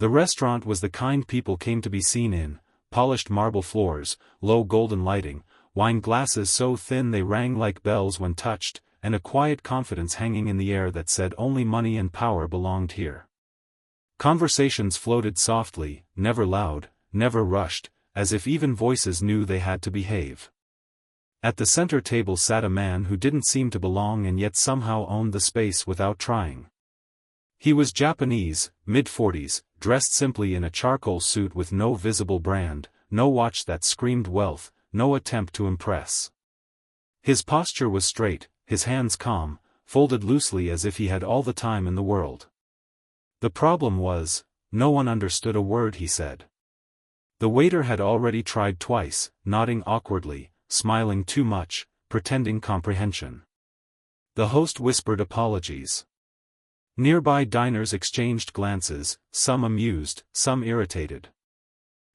The restaurant was the kind people came to be seen in: polished marble floors, low golden lighting, wine glasses so thin they rang like bells when touched, and a quiet confidence hanging in the air that said only money and power belonged here. Conversations floated softly, never loud, never rushed, as if even voices knew they had to behave. At the center table sat a man who didn't seem to belong and yet somehow owned the space without trying. He was Japanese, mid-40s, dressed simply in a charcoal suit with no visible brand, no watch that screamed wealth, no attempt to impress. His posture was straight, his hands calm, folded loosely as if he had all the time in the world. The problem was, no one understood a word he said. The waiter had already tried twice, nodding awkwardly, smiling too much, pretending comprehension. The host whispered apologies. Nearby diners exchanged glances, some amused, some irritated.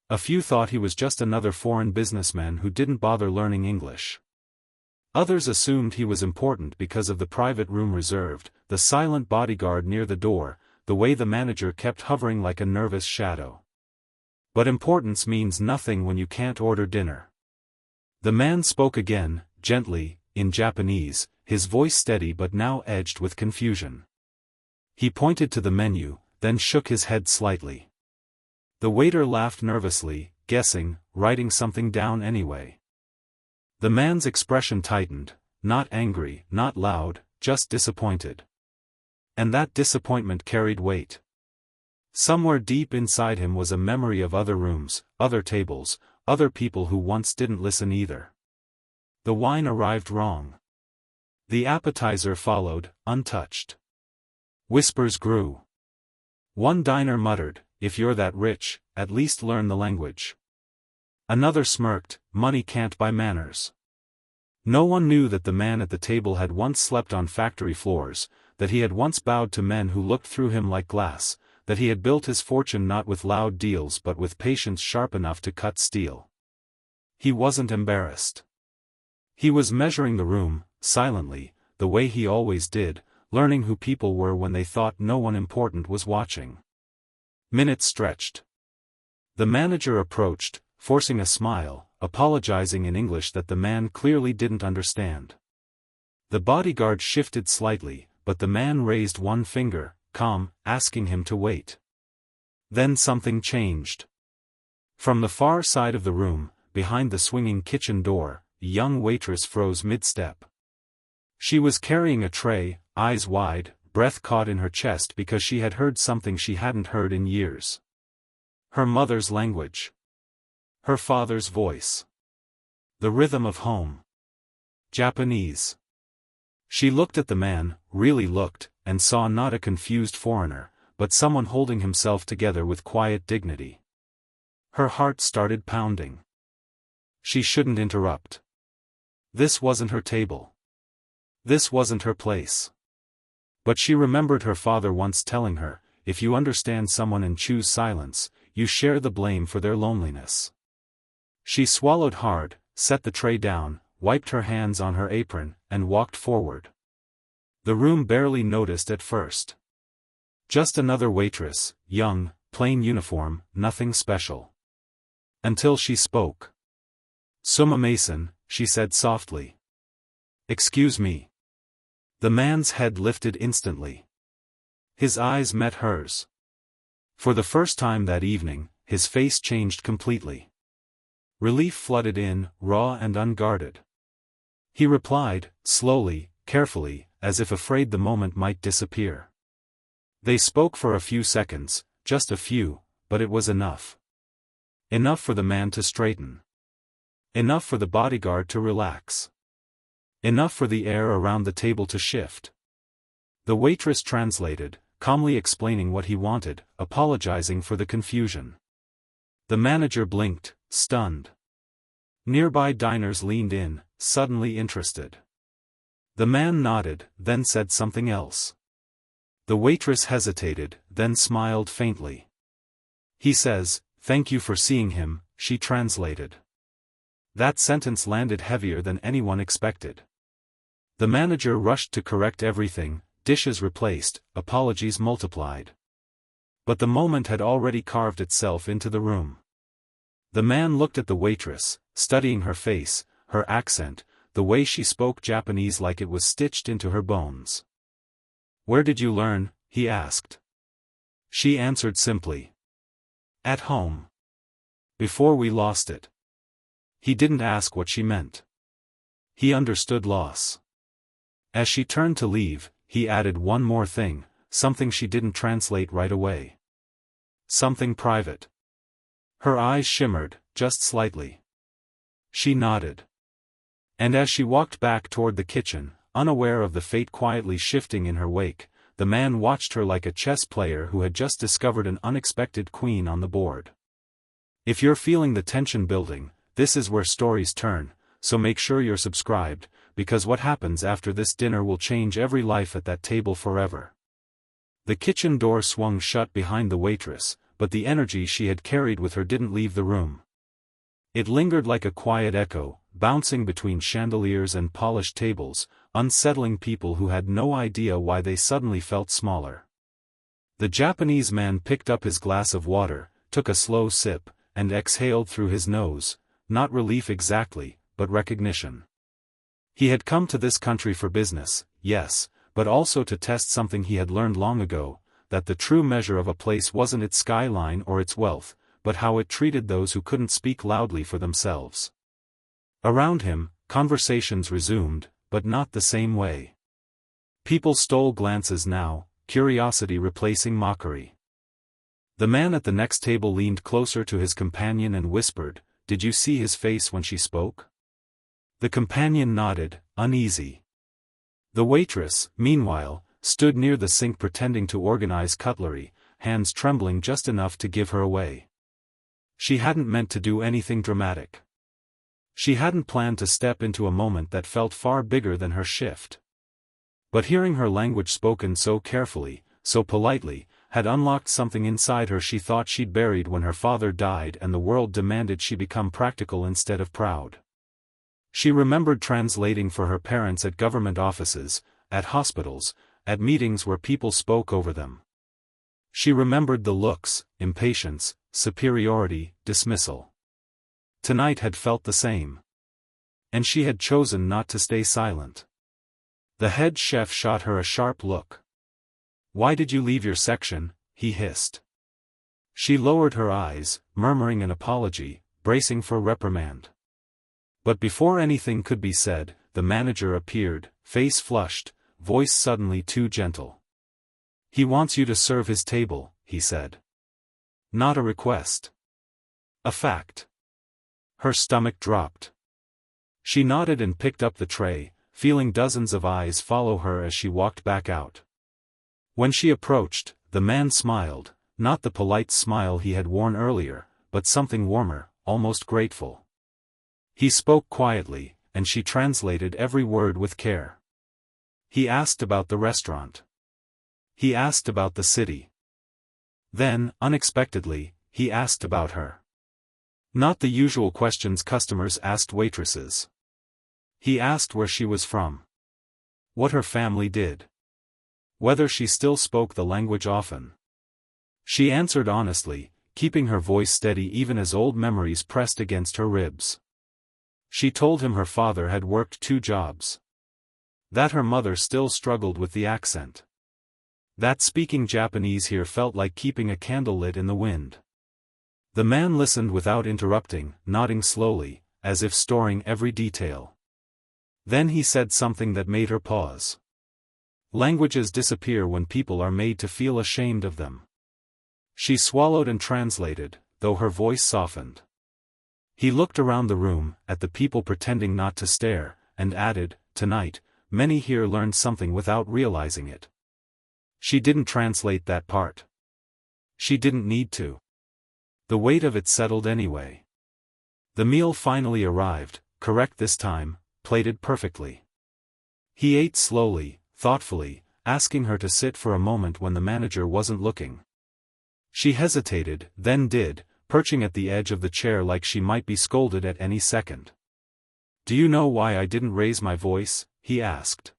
A few thought he was just another foreign businessman who didn't bother learning English. Others assumed he was important because of the private room reserved, the silent bodyguard near the door, the way the manager kept hovering like a nervous shadow. But importance means nothing when you can't order dinner. The man spoke again, gently, in Japanese, his voice steady but now edged with confusion. He pointed to the menu, then shook his head slightly. The waiter laughed nervously, guessing, writing something down anyway. The man's expression tightened, not angry, not loud, just disappointed. And that disappointment carried weight. Somewhere deep inside him was a memory of other rooms, other tables, other people who once didn't listen either. The wine arrived wrong. The appetizer followed, untouched. Whispers grew. One diner muttered, "If you're that rich, at least learn the language." Another smirked, "Money can't buy manners." No one knew that the man at the table had once slept on factory floors, that he had once bowed to men who looked through him like glass, that he had built his fortune not with loud deals but with patience sharp enough to cut steel. He wasn't embarrassed. He was measuring the room, silently, the way he always did, learning who people were when they thought no one important was watching. Minutes stretched. The manager approached, forcing a smile, apologizing in English that the man clearly didn't understand. The bodyguard shifted slightly, but the man raised one finger, calm, asking him to wait. Then something changed. From the far side of the room, behind the swinging kitchen door, a young waitress froze mid-step. She was carrying a tray, eyes wide, breath caught in her chest because she had heard something she hadn't heard in years. Her mother's language. Her father's voice. The rhythm of home. Japanese. She looked at the man, really looked, and saw not a confused foreigner, but someone holding himself together with quiet dignity. Her heart started pounding. She shouldn't interrupt. This wasn't her table. This wasn't her place. But she remembered her father once telling her, if you understand someone and choose silence, you share the blame for their loneliness. She swallowed hard, set the tray down, wiped her hands on her apron, and walked forward. The room barely noticed at first. Just another waitress, young, plain uniform, nothing special. Until she spoke. "Sumimasen," she said softly. "Excuse me." The man's head lifted instantly. His eyes met hers. For the first time that evening, his face changed completely. Relief flooded in, raw and unguarded. He replied, slowly, carefully, as if afraid the moment might disappear. They spoke for a few seconds, just a few, but it was enough. Enough for the man to straighten. Enough for the bodyguard to relax. Enough for the air around the table to shift. The waitress translated, calmly explaining what he wanted, apologizing for the confusion. The manager blinked, stunned. Nearby diners leaned in, suddenly interested. The man nodded, then said something else. The waitress hesitated, then smiled faintly. "He says, thank you for seeing him," she translated. That sentence landed heavier than anyone expected. The manager rushed to correct everything, dishes replaced, apologies multiplied. But the moment had already carved itself into the room. The man looked at the waitress, studying her face, her accent, the way she spoke Japanese like it was stitched into her bones. "Where did you learn?" he asked. She answered simply. "At home. Before we lost it." He didn't ask what she meant. He understood loss. As she turned to leave, he added one more thing, something she didn't translate right away. "Something private." Her eyes shimmered, just slightly. She nodded. And as she walked back toward the kitchen, unaware of the fate quietly shifting in her wake, the man watched her like a chess player who had just discovered an unexpected queen on the board. If you're feeling the tension building, this is where stories turn, so make sure you're subscribed, because what happens after this dinner will change every life at that table forever. The kitchen door swung shut behind the waitress, but the energy she had carried with her didn't leave the room. It lingered like a quiet echo, bouncing between chandeliers and polished tables, unsettling people who had no idea why they suddenly felt smaller. The Japanese man picked up his glass of water, took a slow sip, and exhaled through his nose, not relief exactly, but recognition. He had come to this country for business, yes, but also to test something he had learned long ago, that the true measure of a place wasn't its skyline or its wealth, but how it treated those who couldn't speak loudly for themselves. Around him, conversations resumed, but not the same way. People stole glances now, curiosity replacing mockery. The man at the next table leaned closer to his companion and whispered, "Did you see his face when she spoke?" The companion nodded, uneasy. The waitress, meanwhile, stood near the sink pretending to organize cutlery, hands trembling just enough to give her away. She hadn't meant to do anything dramatic. She hadn't planned to step into a moment that felt far bigger than her shift. But hearing her language spoken so carefully, so politely, had unlocked something inside her she thought she'd buried when her father died and the world demanded she become practical instead of proud. She remembered translating for her parents at government offices, at hospitals, at meetings where people spoke over them. She remembered the looks, impatience, superiority, dismissal. Tonight had felt the same. And she had chosen not to stay silent. The head chef shot her a sharp look. "Why did you leave your section?" he hissed. She lowered her eyes, murmuring an apology, bracing for reprimand. But before anything could be said, the manager appeared, face flushed, voice suddenly too gentle. "He wants you to serve his table," he said. "Not a request. A fact." Her stomach dropped. She nodded and picked up the tray, feeling dozens of eyes follow her as she walked back out. When she approached, the man smiled, not the polite smile he had worn earlier, but something warmer, almost grateful. He spoke quietly, and she translated every word with care. He asked about the restaurant. He asked about the city. Then, unexpectedly, he asked about her. Not the usual questions customers asked waitresses. He asked where she was from. What her family did. Whether she still spoke the language often. She answered honestly, keeping her voice steady even as old memories pressed against her ribs. She told him her father had worked 2 jobs. That her mother still struggled with the accent. That speaking Japanese here felt like keeping a candle lit in the wind. The man listened without interrupting, nodding slowly, as if storing every detail. Then he said something that made her pause. Languages disappear when people are made to feel ashamed of them. She swallowed and translated, though her voice softened. He looked around the room, at the people pretending not to stare, and added, "Tonight, many here learned something without realizing it." She didn't translate that part. She didn't need to. The weight of it settled anyway. The meal finally arrived, correct this time, plated perfectly. He ate slowly, thoughtfully, asking her to sit for a moment when the manager wasn't looking. She hesitated, then did, perching at the edge of the chair like she might be scolded at any second. "Do you know why I didn't raise my voice?" he asked.